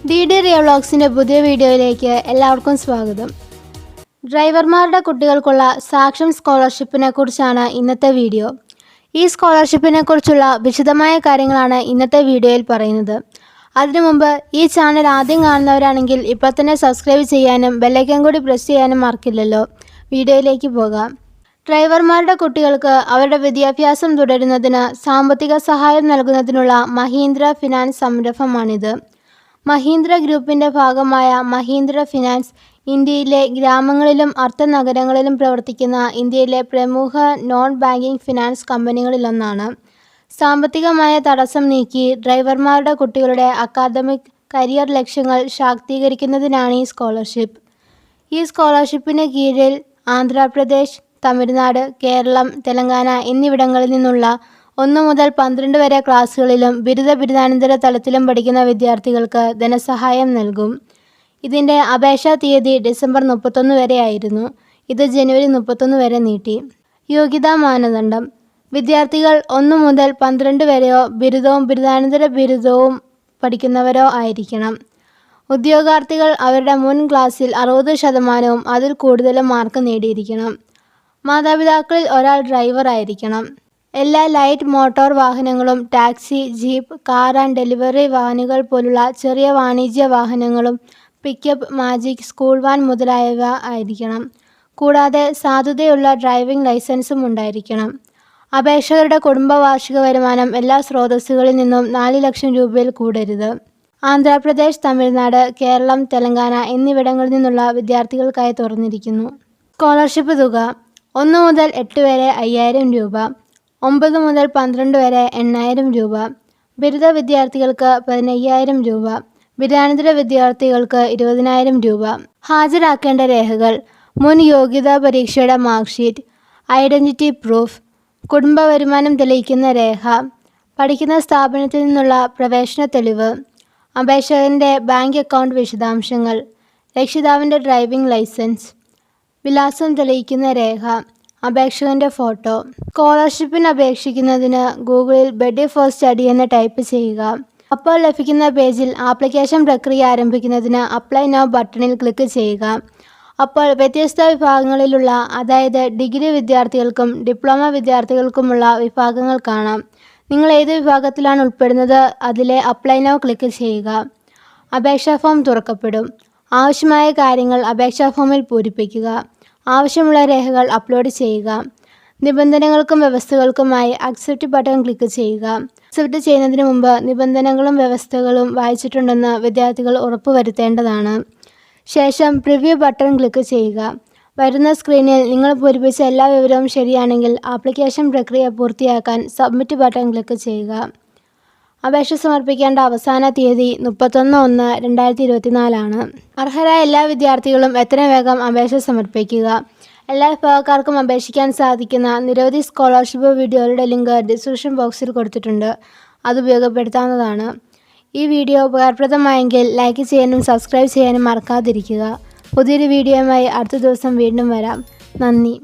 DD Ria Vlogsന്റെ പുതിയ വീഡിയോയിലേക്ക് എല്ലാവർക്കും സ്വാഗതം. ഡ്രൈവർമാരുടെ കുട്ടികൾക്കുള്ള സാക്ഷ്യം സ്കോളർഷിപ്പിനെ കുറിച്ചാണ് ഇന്നത്തെ വീഡിയോ. ഈ സ്കോളർഷിപ്പിനെ കുറിച്ചുള്ള വിശദമായ കാര്യങ്ങളാണ് ഇന്നത്തെ വീഡിയോയിൽ പറയുന്നത്. അതിനു മുമ്പ് ഈ ചാനൽ ആദ്യം കാണുന്നവരാണെങ്കിൽ ഇപ്പോൾ തന്നെ സബ്സ്ക്രൈബ് ചെയ്യാനും ബെല്ലൈക്കൺ കൂടി പ്രസ് ചെയ്യാനും മറക്കില്ലല്ലോ. വീഡിയോയിലേക്ക് പോകാം. ഡ്രൈവർമാരുടെ കുട്ടികൾക്ക് അവരുടെ വിദ്യാഭ്യാസം തുടരുന്നതിന് സാമ്പത്തിക സഹായം നൽകുന്നതിനുള്ള മഹീന്ദ്ര ഫിനാൻസ് സംരംഭമാണിത്. മഹീന്ദ്ര ഗ്രൂപ്പിൻ്റെ ഭാഗമായ മഹീന്ദ്ര ഫിനാൻസ് ഇന്ത്യയിലെ ഗ്രാമങ്ങളിലും അർദ്ധനഗരങ്ങളിലും പ്രവർത്തിക്കുന്ന ഇന്ത്യയിലെ പ്രമുഖ നോൺ ബാങ്കിംഗ് ഫിനാൻസ് കമ്പനികളിലൊന്നാണ്. സാമ്പത്തികമായ തടസ്സം നീക്കി ഡ്രൈവർമാരുടെ കുട്ടികളുടെ അക്കാദമിക് കരിയർ ലക്ഷ്യങ്ങൾ ശാക്തീകരിക്കുന്നതിനാണ് ഈ സ്കോളർഷിപ്പ്. ഈ സ്കോളർഷിപ്പിന് കീഴിൽ ആന്ധ്രാപ്രദേശ്, തമിഴ്നാട്, കേരളം, തെലങ്കാന എന്നിവിടങ്ങളിൽ നിന്നുള്ള 1 മുതൽ 12 വരെ ക്ലാസ്സുകളിലും ബിരുദാനന്തര തലത്തിലും പഠിക്കുന്ന വിദ്യാർത്ഥികൾക്ക് ധനസഹായം നൽകും. ഇതിൻ്റെ അപേക്ഷാ തീയതി ഡിസംബർ 31 വരെ ആയിരുന്നു. ഇത് ജനുവരി 31 വരെ നീട്ടി. യോഗ്യതാ മാനദണ്ഡം: വിദ്യാർത്ഥികൾ 1 മുതൽ 12 വരെയോ ബിരുദവും ബിരുദാനന്തര ബിരുദവും പഠിക്കുന്നവരോ ആയിരിക്കണം. ഉദ്യോഗാർത്ഥികൾ അവരുടെ മുൻ ക്ലാസ്സിൽ 60% അതിൽ കൂടുതലും മാർക്ക് നേടിയിരിക്കണം. മാതാപിതാക്കളിൽ ഒരാൾ ഡ്രൈവർ ആയിരിക്കണം. എല്ലാ ലൈറ്റ് മോട്ടോർ വാഹനങ്ങളും taxi, jeep, car and delivery വാനുകൾ പോലുള്ള ചെറിയ വാണിജ്യ വാഹനങ്ങളും പിക്കപ്പ്, മാജിക്, സ്കൂൾ വാൻ മുതലായവ ആയിരിക്കണം. കൂടാതെ സാധുതയുള്ള ഡ്രൈവിംഗ് ലൈസൻസും ഉണ്ടായിരിക്കണം. അപേക്ഷകരുടെ കുടുംബ വാർഷിക വരുമാനം എല്ലാ സ്രോതസ്സുകളിൽ നിന്നും 4 ലക്ഷം രൂപയിൽ കൂടരുത്. ആന്ധ്രാപ്രദേശ്, തമിഴ്നാട്, കേരളം, തെലങ്കാന എന്നിവിടങ്ങളിൽ നിന്നുള്ള വിദ്യാർത്ഥികൾക്കായി തുറന്നിരിക്കുന്നു. സ്കോളർഷിപ്പ് തുക: 1 മുതൽ 8 വരെ 5000 രൂപ, 9 മുതൽ 12 വരെ 8000 രൂപ, ബിരുദ വിദ്യാർത്ഥികൾക്ക് 15000 രൂപ, ബിരുദാനന്തര വിദ്യാർത്ഥികൾക്ക് 20000 രൂപ. ഹാജരാക്കേണ്ട രേഖകൾ: മുൻ യോഗ്യതാ പരീക്ഷയുടെ മാർക്ക്ഷീറ്റ്, ഐഡൻറ്റിറ്റി പ്രൂഫ്, കുടുംബ വരുമാനം തെളിയിക്കുന്ന രേഖ, പഠിക്കുന്ന സ്ഥാപനത്തിൽ നിന്നുള്ള പ്രവേശന തെളിവ്, അപേക്ഷകൻ്റെ ബാങ്ക് അക്കൗണ്ട് വിശദാംശങ്ങൾ, രക്ഷിതാവിൻ്റെ ഡ്രൈവിംഗ് ലൈസൻസ്, വിലാസം തെളിയിക്കുന്ന രേഖ, അപേക്ഷകൻ്റെ ഫോട്ടോ. സ്കോളർഷിപ്പിന് അപേക്ഷിക്കുന്നതിന് ഗൂഗിളിൽ ബഡ്ഡി ഫോർ സ്റ്റഡി എന്ന് ടൈപ്പ് ചെയ്യുക. അപ്പോൾ ലഭിക്കുന്ന പേജിൽ ആപ്ലിക്കേഷൻ പ്രക്രിയ ആരംഭിക്കുന്നതിന് അപ്ലൈ നൗ ബട്ടണിൽ ക്ലിക്ക് ചെയ്യുക. അപ്പോൾ വ്യത്യസ്ത വിഭാഗങ്ങളിലുള്ള, അതായത് ഡിഗ്രി വിദ്യാർത്ഥികൾക്കും ഡിപ്ലോമ വിദ്യാർത്ഥികൾക്കുമുള്ള വിഭാഗങ്ങൾ കാണാം. നിങ്ങൾ ഏത് വിഭാഗത്തിലാണ് ഉൾപ്പെടുന്നത് അതിലെ അപ്ലൈ നൗ ക്ലിക്ക് ചെയ്യുക. അപേക്ഷാ ഫോം തുറക്കപ്പെടും. ആവശ്യമായ കാര്യങ്ങൾ അപേക്ഷാ ഫോമിൽ പൂരിപ്പിക്കുക. ആവശ്യമുള്ള രേഖകൾ അപ്ലോഡ് ചെയ്യുക. നിബന്ധനകൾക്കും വ്യവസ്ഥകൾക്കുമായി അക്സെപ്റ്റ് ബട്ടൺ ക്ലിക്ക് ചെയ്യുക. അക്സെപ്റ്റ് ചെയ്യുന്നതിന് മുമ്പ് നിബന്ധനകളും വ്യവസ്ഥകളും വായിച്ചിട്ടുണ്ടെന്ന് വിദ്യാർത്ഥികൾ ഉറപ്പുവരുത്തേണ്ടതാണ്. ശേഷം പ്രിവ്യൂ ബട്ടൺ ക്ലിക്ക് ചെയ്യുക. വരുന്ന സ്ക്രീനിൽ നിങ്ങൾ പൂരിപ്പിച്ച എല്ലാ വിവരവും ശരിയാണെങ്കിൽ ആപ്ലിക്കേഷൻ പ്രക്രിയ പൂർത്തിയാക്കാൻ സബ്മിറ്റ് ബട്ടൺ ക്ലിക്ക് ചെയ്യുക. അപേക്ഷ സമർപ്പിക്കേണ്ട അവസാന തീയതി 31/1/2024 ആണ്. അർഹരായ എല്ലാ വിദ്യാർത്ഥികളും എത്രയും വേഗം അപേക്ഷ സമർപ്പിക്കുക. എല്ലാ വിഭാഗക്കാർക്കും അപേക്ഷിക്കാൻ സാധിക്കുന്ന നിരവധി സ്കോളർഷിപ്പ് വീഡിയോകളുടെ ലിങ്ക് ഡിസ്ക്രിപ്ഷൻ ബോക്സിൽ കൊടുത്തിട്ടുണ്ട്. അത് ഉപയോഗപ്പെടുത്താവുന്നതാണ്. ഈ വീഡിയോ ഉപകാരപ്രദമായെങ്കിൽ ലൈക്ക് ചെയ്യാനും സബ്സ്ക്രൈബ് ചെയ്യാനും മറക്കാതിരിക്കുക. പുതിയൊരു വീഡിയോയുമായി അടുത്ത ദിവസം വീണ്ടും വരാം. നന്ദി.